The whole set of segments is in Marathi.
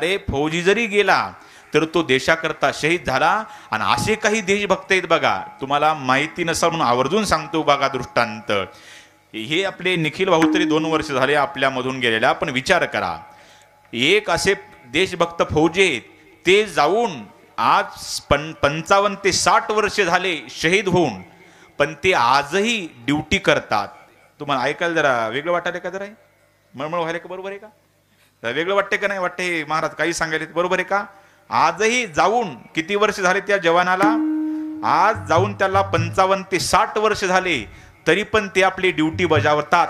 अरे फौजी जरी गेला तर तो देशाकरता शहीद झाला. आणि असे काही देशभक्त आहेत बघा, तुम्हाला माहिती नसेल म्हणून आवर्जून सांगतो बघा दृष्टांत. हे आपले निखिल भाऊ तरी 2 वर्ष झाले आपल्यामधून गेलेला, पण विचार करा, एक असे देशभक्त फौजी आहेत ते जाऊन आज 55 ते 60 वर्ष झाले शहीद होऊन, पण ते आजही ड्युटी करतात. तुम्हाला ऐकायला जरा वेगळं वाटायला का? जरा मळमळ व्हायला का? बरोबर आहे का? वेगळं वाटते का नाही वाटते महाराज? काही सांगायला बरोबर आहे का? आजही जाऊन किती वर्ष झाले त्या जवानाला? आज जाऊन त्याला 55 ते 60 वर्ष झाले, तरी पण ते आपली ड्युटी बजावतात.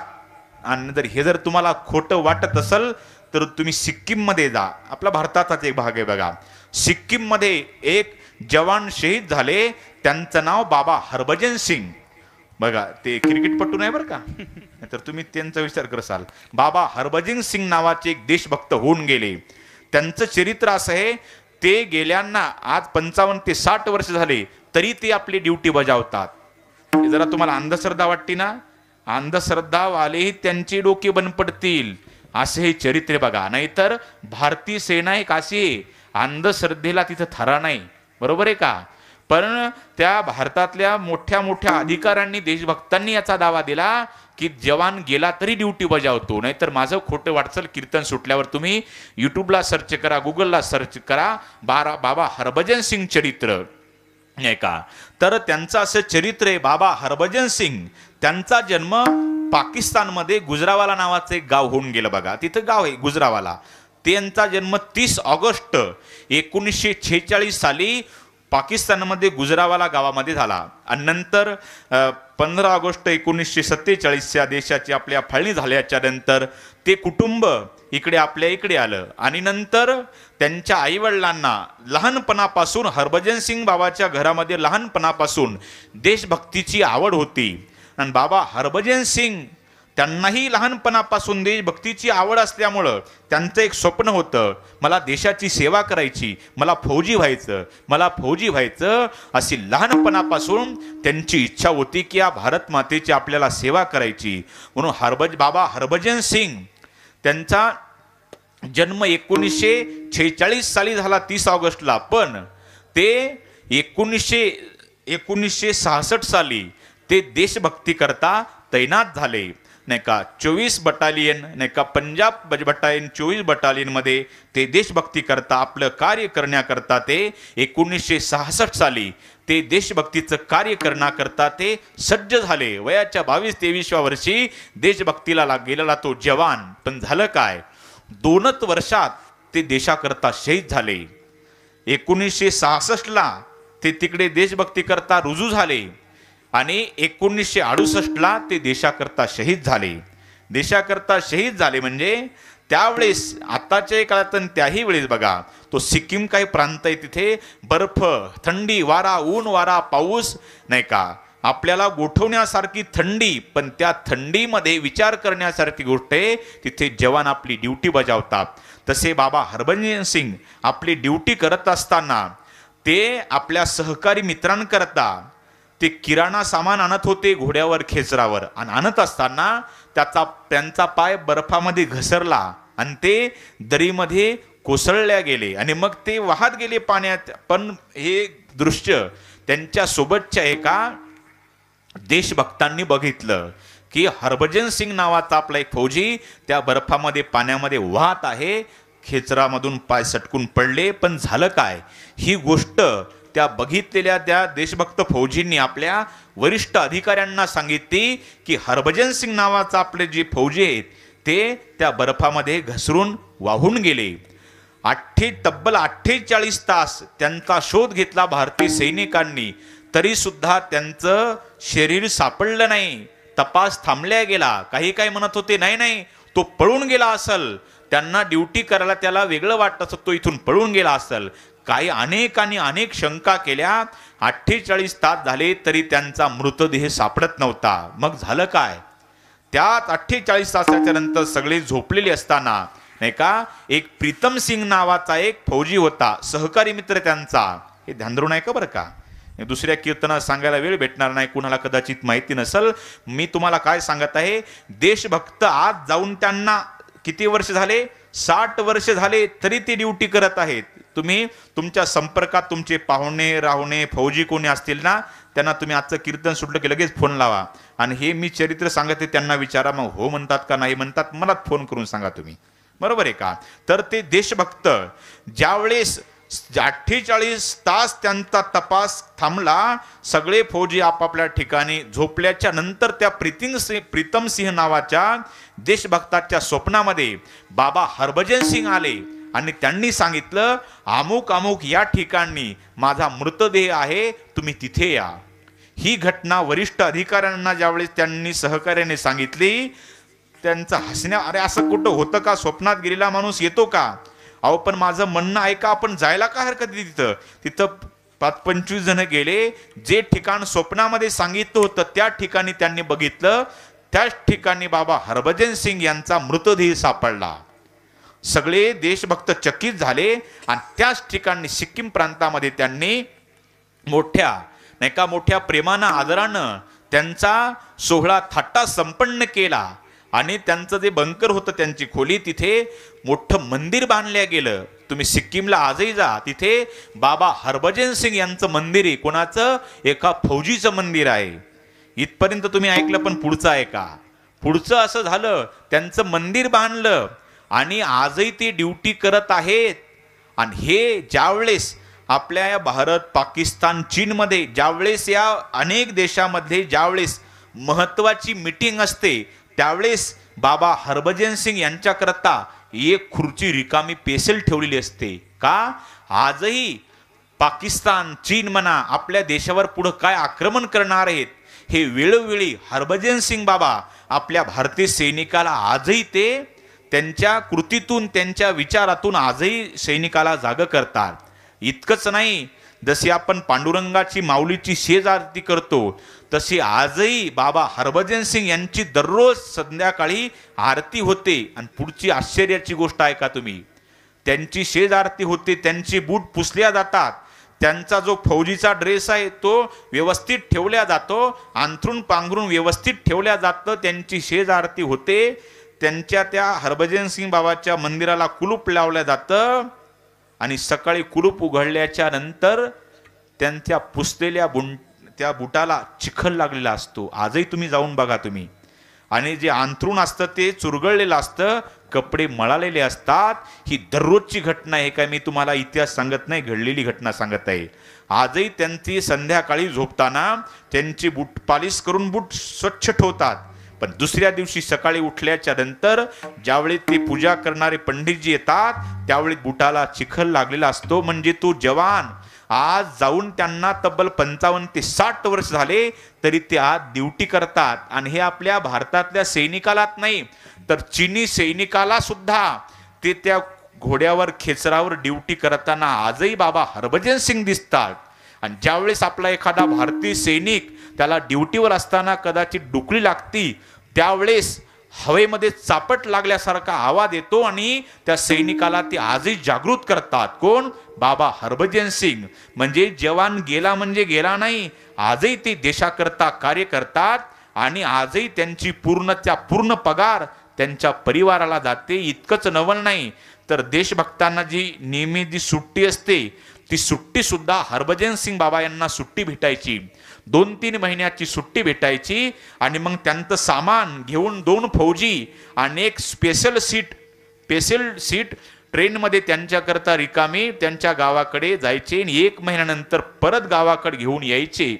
आणि जर तुम्हाला खोटं वाटत असेल तर तुम्ही सिक्कीम मध्ये जा. आपला भारताचाच एक भाग आहे बघा. सिक्कीम मध्ये एक जवान शहीद झाले, त्यांचं नाव बाबा हरभजन सिंग. बघा, ते क्रिकेटपटू नाही बरं का, तर तुम्ही त्यांचा विचार करसाल. बाबा हरभजन सिंग नावाचे एक देशभक्त होऊन गेले. त्यांचं चरित्र असं आहे, ते गेल्यांना आज 55 ते 60 वर्ष झाले तरी ते आपली ड्युटी बजावतात. जरा तुम्हाला अंधश्रद्धा वाटते ना? अंधश्रद्धा वालेही त्यांची डोके बंद पडतील, असे हे चरित्र बघा. नाहीतर भारतीय सेना एक अशी अंधश्रद्धेला तिथं थरा नाही, बरोबर आहे का? पण त्या भारतातल्या मोठ्या मोठ्या अधिकाऱ्यांनी, देशभक्तांनी याचा दावा दिला की जवान गेला तरी ड्युटी बजावतो. नाहीतर माझं खोटं वाटचल. कीर्तन सुटल्यावर तुम्ही युट्यूबला सर्च करा, गुगलला सर्च करा, बाबा हरभजन सिंग चरित्र, नाही का? तर त्यांचं असं चरित्र आहे बाबा हरभजन सिंग. त्यांचा जन्म पाकिस्तानमध्ये गुजरावाला नावाचं एक गाव होऊन गेलं बघा. तिथं गाव आहे गुजरावाला. त्यांचा जन्म 30 ऑगस्ट 1946 साली पाकिस्तानमध्ये गुजरावाला गावामध्ये झाला. आणि नंतर 15 ऑगस्ट 1947 या देशाची आपल्या फाळणी झाल्याच्या नंतर ते कुटुंब आपल्या इकडे आलं. आणि नंतर त्यांच्या आईवडिलांना लहानपणापासून हरभजन सिंग बाबाच्या घरामध्ये लहानपणापासून देशभक्तीची आवड होती. आणि बाबा हरभजन सिंग त्यांनाही लहानपणापासून देशभक्तीची आवड असल्यामुळं त्यांचं एक स्वप्न होतं, मला देशाची सेवा करायची, मला फौजी व्हायचं अशी लहानपणापासून त्यांची इच्छा होती की या भारत मातेची आपल्याला सेवा करायची. म्हणून बाबा हरभजन सिंग त्यांचा जन्म 1946 साली झाला 30 ऑगस्टला. पण ते 1966 साली ते देशभक्ती करता तैनात झाले, नाही का? 24 बटालियन, नाही का, पंजाब बटालियन 24 बटालियन मध्ये ते देशभक्ती करता आपलं कार्य करण्याकरता ते 1966 साली ते देशभक्तीचं कार्य करण्याकरता ते सज्ज झाले. वयाच्या 22-23व्या वर्षी देशभक्तीला गेलेला तो जवान. पण झालं काय? 2च वर्षात ते देशाकरता शहीद झाले. 1966ला ते तिकडे देशभक्ती करता रुजू झाले आणि 1968ला ते देशाकरता शहीद झाले. देशाकरता शहीद झाले म्हणजे त्यावेळेस, आताच्या काळात त्याही वेळेस बघा, तो सिक्कीम काही प्रांत आहे, तिथे बर्फ, थंडी, वारा, ऊन वारा, पाऊस, नाही का, आपल्याला गोठवण्यासारखी थंडी. पण त्या थंडीमध्ये विचार करण्यासारखी गोष्ट आहे, तिथे जवान आपली ड्युटी बजावतात. तसे बाबा हरभजन सिंग आपली ड्युटी करत असताना ते आपल्या सहकारी मित्रांकरता ते किराणा सामान आणत होते घोड्यावर, खेचरावर. आणि आणत असताना त्यांचा पाय बर्फामध्ये घसरला आणि ते दरीमध्ये कोसळल्या गेले आणि मग ते वाहत गेले पाण्यात. पण हे दृश्य त्यांच्या सोबतच्या एका देशभक्तांनी बघितलं की हरभजन सिंग नावाचा आपला एक फौजी त्या बर्फामध्ये, पाण्यामध्ये वाहत आहे. खेचरामधून पाय सटकून पडले. पण झालं काय? ही गोष्ट त्या बघितलेल्या त्या देशभक्त फौजींनी आपल्या वरिष्ठ अधिकाऱ्यांना सांगितली की हरभजन सिंग नावाचा आपले जे फौजी आहेत ते त्या बर्फामध्ये घसरून वाहून गेले. तब्बल 48 तास त्यांचा शोध घेतला भारतीय सैनिकांनी, तरी सुद्धा त्यांचं शरीर सापडलं नाही. तपास थांबल्या गेला. काही म्हणत होते नाही तो पळून गेला असेल, त्यांना ड्युटी करायला त्याला वेगळं वाटत असं, तो इथून पळून गेला असेल. काही अनेकांनी अनेक शंका केल्या. 48 तास झाले तरी त्यांचा मृतदेह सापडत नव्हता. मग झालं काय? त्यात 48 तासाच्या नंतर सगळे झोपलेले असताना, नाही का, एक प्रीतम सिंग नावाचा एक फौजी होता, सहकारी मित्र त्यांचा. हे ध्यान नाही का बरं का? दुसऱ्या कीर्तनात सांगायला वेळ भेटणार नाही, कुणाला कदाचित माहिती नसेल. मी तुम्हाला काय सांगत आहे, देशभक्त आज जाऊन त्यांना किती वर्ष झाले? 60 वर्ष झाले तरी ते ड्युटी करत आहेत. तुम्ही तुमच्या संपर्कात तुमचे पाहुणे राहुणे फौजी कोणी असतील ना, त्यांना तुम्ही आजचं कीर्तन सुटलं की लगेच फोन लावा आणि हे मी चरित्र सांगते त्यांना विचारा, मग हो म्हणतात का नाही म्हणतात मला फोन करून सांगा तुम्ही. बरोबर आहे का? तर ते देशभक्त ज्यावेळेस 48 तास त्यांचा तपास थांबला, सगळे फौजी आपापल्या ठिकाणी झोपल्याच्या नंतर त्या प्रीतम सिंह नावाच्या देशभक्ताच्या स्वप्नामध्ये बाबा हरभजन सिंग आले आणि त्यांनी सांगितलं, अमुक अमुक या ठिकाणी माझा मृतदेह आहे, तुम्ही तिथे या. ही घटना वरिष्ठ अधिकाऱ्यांना ज्यावेळेस त्यांनी सहकार्याने सांगितली, त्यांचं हसण्या, अरे असं कुठं होतं का? स्वप्नात गेलेला माणूस येतो का? अहो पण माझं म्हणणं ऐका, आपण जायला का हरकत आहे तिथं? तिथं 25 जण गेले. जे ठिकाण स्वप्नामध्ये सांगितलं होतं त्या ठिकाणी त्यांनी बघितलं, त्याच ठिकाणी बाबा हरभजन सिंग यांचा मृतदेह सापडला. सगळे देशभक्त चकित झाले आणि त्याच ठिकाणी सिक्कीम प्रांतामध्ये त्यांनी मोठ्या प्रेमानं आदरानं त्यांचा सोहळा थाटा संपन्न केला आणि त्यांचं जे बंकर होतं त्यांची खोली, तिथे मोठं मंदिर बांधलं गेलं. तुम्ही सिक्कीमला आजही जा, तिथे बाबा हरभजन सिंग यांचं मंदिर आहे. कोणाचं? एका फौजीचं मंदिर आहे. इथपर्यंत तुम्ही ऐकलं, पण पुढचं ऐका. पुढचं असं झालं, त्यांचं मंदिर बांधलं आणि आजही ते ड्युटी करत आहेत. आणि हे ज्यावेळेस आपल्या या भारत पाकिस्तान चीनमध्ये ज्यावेळेस या अनेक देशामध्ये ज्यावेळेस महत्वाची मीटिंग असते, त्यावेळेस बाबा हरभजन सिंग यांच्याकरता एक खुर्ची रिकामी पेशल ठेवलेली असते. का? आजही पाकिस्तान चीन म्हणा आपल्या देशावर पुढे काय आक्रमण करणार आहेत हे वेळोवेळी हरभजन सिंग बाबा आपल्या भारतीय सैनिकाला आजही ते त्यांच्या कृतीतून त्यांच्या विचारातून आजही सैनिकाला जाग करतात. इतकंच नाही, जशी आपण पांडुरंगाची माऊलीची शेज आरती करतो तशी आजही बाबा हरभजन सिंग यांची दररोज संध्याकाळी आरती होते. आणि पुढची आश्चर्याची गोष्ट आहे का तुम्ही, त्यांची शेज आरती होते, त्यांचे बूट पुसल्या जातात, त्यांचा जो फौजीचा ड्रेस आहे तो व्यवस्थित ठेवल्या जातो, अंथरूण पांघरून व्यवस्थित ठेवल्या जातं, त्यांची शेज आरती होते. त्यांच्या त्या हरभजन सिंग बाबाच्या मंदिराला कुलूप लावलं जातं आणि सकाळी कुलूप उघडल्याच्या नंतर त्यांच्या पुसलेल्या त्या बुटाला चिखल लागलेला असतो. आजही तुम्ही जाऊन बघा तुम्ही. आणि जे अंथरूण असतं ते चुरगळलेलं असतं, कपडे मळालेले असतात. ही दररोजची घटना आहे, काय मी तुम्हाला इतिहास सांगत नाही, घडलेली घटना सांगत आहे. आजही त्यांची संध्याकाळी झोपताना त्यांची बूट पॉलिश करून बूट स्वच्छ ठेवतात. पण दुसऱ्या दिवशी सकाळी उठल्याच्या नंतर ज्यावेळी ते पूजा करणारे पंडितजी येतात त्यावेळी बुटाला चिखल लागलेला असतो. म्हणजे तो जवान आज जाऊन त्यांना तब्बल 55 ते 60 वर्ष झाले तरी ते आज ड्युटी करतात. आणि हे आपल्या भारतातल्या सैनिकालाच नाही तर चीनी सैनिकाला सुद्धा ते त्या घोड्यावर खेचरावर ड्युटी करताना आजही बाबा हरभजन सिंग दिसतात. आणि ज्यावेळेस आपला एखादा भारतीय सैनिक त्याला ड्युटीवर असताना कदाचित डुकली लागती, त्यावेळेस हवेमध्ये चापट लागल्यासारखा आवाज येतो आणि त्या सैनिकाला ते आजही जागृत करतात. कोण? बाबा हरभजन सिंग. म्हणजे जवान गेला म्हणजे गेला नाही, आजही ते देशाकरता कार्य करतात आणि आजही त्यांची पूर्ण पगार त्यांच्या परिवाराला जाते. इतकंच नवल नाही तर देशभक्तांना जी नेहमी जी सुट्टी असते ती सुट्टी सुद्धा हरभजन सिंग बाबा यांना सुट्टी भेटायची. 2-3 महिन्याची सुट्टी भेटायची आणि मग त्यांचं सामान घेऊन 2 फौजी आणि एक स्पेशल सीट ट्रेनमध्ये त्यांच्याकरता रिकामी त्यांच्या गावाकडे जायचे आणि 1 महिन्यानंतर परत गावाकडे घेऊन यायचे.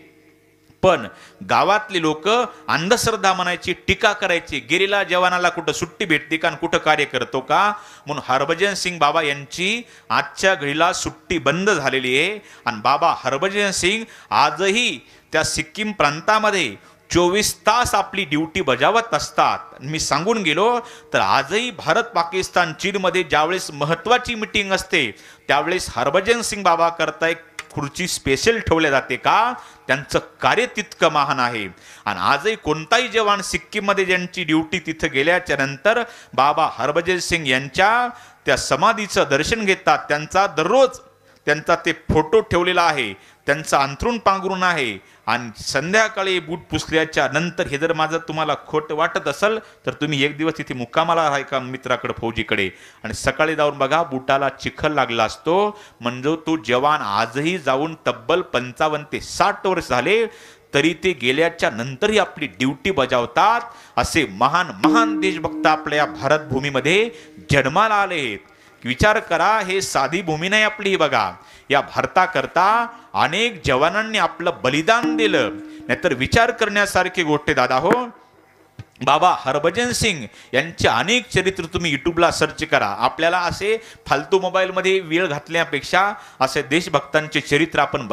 पण गावातले लोक अंधश्रद्धा म्हणायची, टीका करायची, गेलेला जवानाला कुठं सुट्टी भेटते का, कुठं कार्य करतो का. म्हणून हरभजन सिंग बाबा यांची आजच्या घडीला सुट्टी बंद झालेली आहे. आणि बाबा हरभजन सिंग आजही त्या सिक्कीम प्रांतामध्ये 24 तास आपली ड्युटी बजावत असतात. मी सांगून गेलो तर आजही भारत पाकिस्तान चीनमध्ये ज्यावेळेस महत्वाची मीटिंग असते त्यावेळेस हरभजन सिंग बाबा करता एक खुर्ची स्पेशल ठेवल्या जाते. का? त्यांचं कार्य तितकं महान आहे. आणि आजही कोणताही जवान सिक्कीममध्ये ज्यांची ड्युटी तिथं गेल्याच्या नंतर बाबा हरभजन सिंग यांच्या त्या समाधीचं दर्शन घेतात. त्यांचा दररोज त्यांचा ते फोटो ठेवलेला आहे, त्यांचं अंथरूण पांघरून आहे, आणि संध्याकाळी बूट पुसल्याच्या नंतर हे जर माझं तुम्हाला खोटं वाटत असेल तर तुम्ही एक दिवस तिथे मुक्कामाला आहे का मित्राकडे, फौजीकडे, आणि सकाळी जाऊन बघा बुटाला चिखल लागला असतो. म्हणजे तो जवान आजही जाऊन तब्बल 55 ते 60 वर्ष झाले तरी ते गेल्याच्या नंतरही आपली ड्युटी बजावतात. असे महान महान देशभक्त आपल्या भारत भूमीमध्ये जन्माला आले. विचार करा, हे साधी भूमी नाही आपली ही बघा. या भारताकरता अनेक जवानांनी आपलं बलिदान दिलं. नाहीतर विचार करण्यासारखी गोष्ट दादा हो. बाबा हरभजन सिंग यांचे अनेक चरित्र तुम्ही युट्यूबला सर्च करा. आपल्याला असे फालतू मोबाईलमध्ये वेळ घातल्यापेक्षा असे देशभक्तांचे चरित्र आपण